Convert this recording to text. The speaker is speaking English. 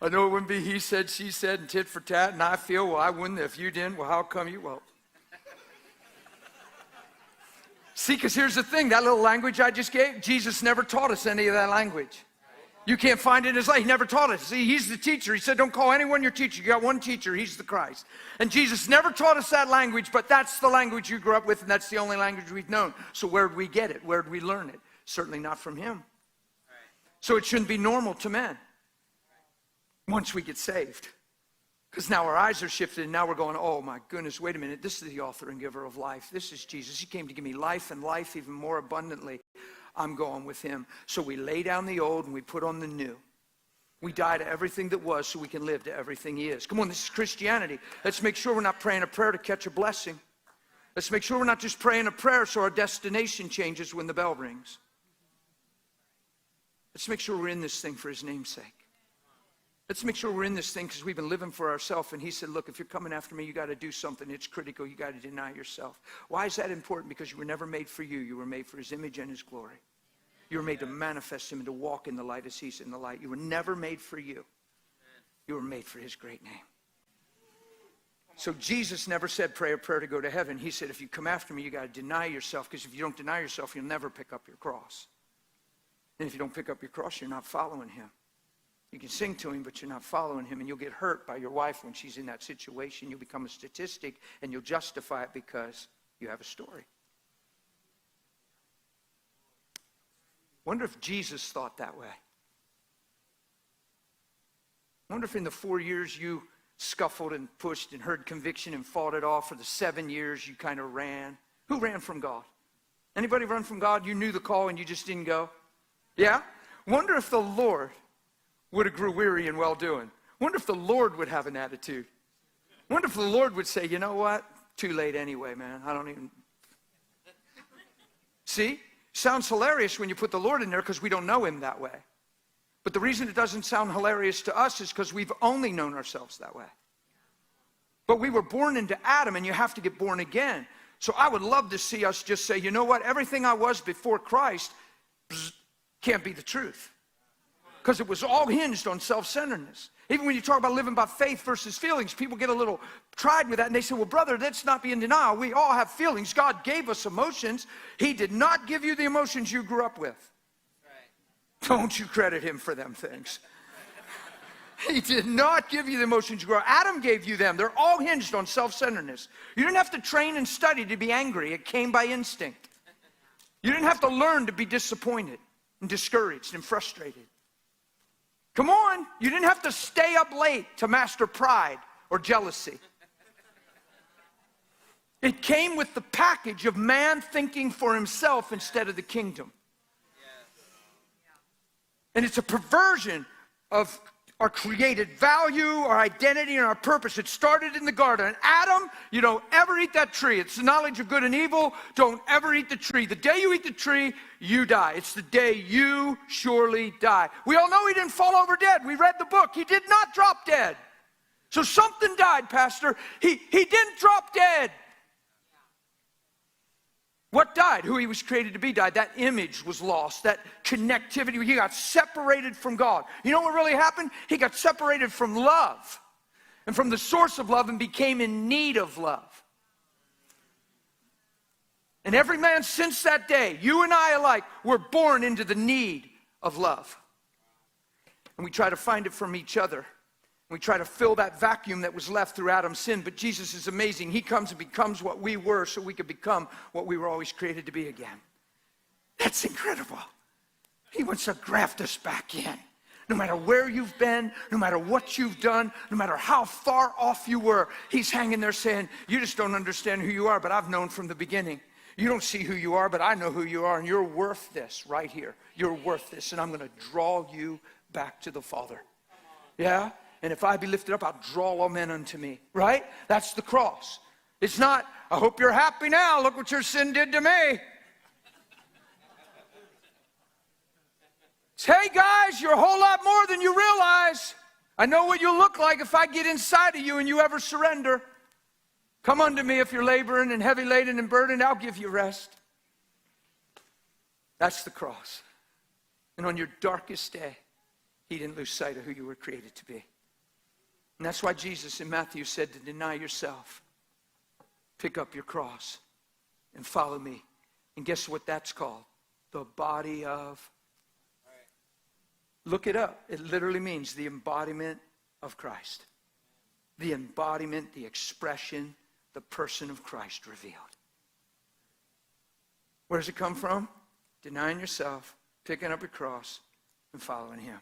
I know it wouldn't be he said, she said, and tit for tat, and I feel, well, I wouldn't if you didn't. Well, how come you? Well, see, because here's the thing, that little language I just gave, Jesus never taught us any of that language. You can't find it in his life. He never taught us. See, he's the teacher. He said, don't call anyone your teacher. You got one teacher. He's the Christ. And Jesus never taught us that language, but that's the language you grew up with, and that's the only language we've known. So where did we get it? Where did we learn it? Certainly not from him. So it shouldn't be normal to men once we get saved. Because now our eyes are shifted, and now we're going, oh my goodness, wait a minute. This is the author and giver of life. This is Jesus. He came to give me life and life even more abundantly. I'm going with him. So we lay down the old and we put on the new. We die to everything that was so we can live to everything he is. Come on, this is Christianity. Let's make sure we're not praying a prayer to catch a blessing. Let's make sure we're not just praying a prayer so our destination changes when the bell rings. Let's make sure we're in this thing for his name's sake. Let's make sure we're in this thing because we've been living for ourselves. And he said, look, if you're coming after me, you got to do something. It's critical. You got to deny yourself. Why is that important? Because you were never made for you. You were made for his image and his glory. You were made to manifest him and to walk in the light as he's in the light. You were never made for you. You were made for his great name. So Jesus never said pray a prayer to go to heaven. He said, if you come after me, you got to deny yourself, because if you don't deny yourself, you'll never pick up your cross. And if you don't pick up your cross, you're not following him. You can sing to him, but you're not following him, and you'll get hurt by your wife when she's in that situation. You'll become a statistic, and you'll justify it because you have a story. Wonder if Jesus thought that way. Wonder if in the 4 years you scuffled and pushed and heard conviction and fought it off, for the 7 years you kind of ran. Who ran from God? Anybody run from God? You knew the call and you just didn't go? Yeah? Wonder if the Lord would have grew weary in well-doing. Wonder if the Lord would have an attitude. Wonder if the Lord would say, you know what? Too late anyway, man. I don't even... See? Sounds hilarious when you put the Lord in there because we don't know him that way. But the reason it doesn't sound hilarious to us is because we've only known ourselves that way. But we were born into Adam, and you have to get born again. So I would love to see us just say, you know what? Everything I was before Christ can't be the truth. Because it was all hinged on self-centeredness. Even when you talk about living by faith versus feelings, people get a little tried with that, and they say, well, brother, let's not be in denial. We all have feelings. God gave us emotions. He did not give you the emotions you grew up with. Right. Don't you credit him for them things. He did not give you the emotions you grew up. Adam gave you them. They're all hinged on self-centeredness. You didn't have to train and study to be angry. It came by instinct. You didn't have to learn to be disappointed and discouraged and frustrated. Come on, you didn't have to stay up late to master pride or jealousy. It came with the package of man thinking for himself instead of the kingdom. And it's a perversion of our created value, our identity, and our purpose. It started in the garden. Adam, you don't ever eat that tree. It's the knowledge of good and evil. Don't ever eat the tree. The day you eat the tree, you die. It's the day you surely die. We all know he didn't fall over dead. We read the book. He did not drop dead. So something died, Pastor. He didn't drop dead. What died? Who he was created to be died. That image was lost. That connectivity. He got separated from God. You know what really happened? He got separated from love and from the source of love and became in need of love. And every man since that day, you and I alike, were born into the need of love. And we try to find it from each other. We try to fill that vacuum that was left through Adam's sin, but Jesus is amazing. He comes and becomes what we were so we could become what we were always created to be again. That's incredible. He wants to graft us back in. No matter where you've been, no matter what you've done, no matter how far off you were, he's hanging there saying, you just don't understand who you are, but I've known from the beginning. You don't see who you are, but I know who you are, and you're worth this right here. You're worth this, and I'm going to draw you back to the Father. Yeah? And if I be lifted up, I'll draw all men unto me. Right? That's the cross. It's not, I hope you're happy now. Look what your sin did to me. It's, hey guys, you're a whole lot more than you realize. I know what you'll look like if I get inside of you and you ever surrender. Come unto me if you're laboring and heavy laden and burdened. I'll give you rest. That's the cross. And on your darkest day, He didn't lose sight of who you were created to be. And that's why Jesus in Matthew said to deny yourself, pick up your cross, and follow me. And guess what that's called? The body of. Look it up. It literally means the embodiment of Christ. The embodiment, the expression, the person of Christ revealed. Where does it come from? Denying yourself, picking up your cross, and following him.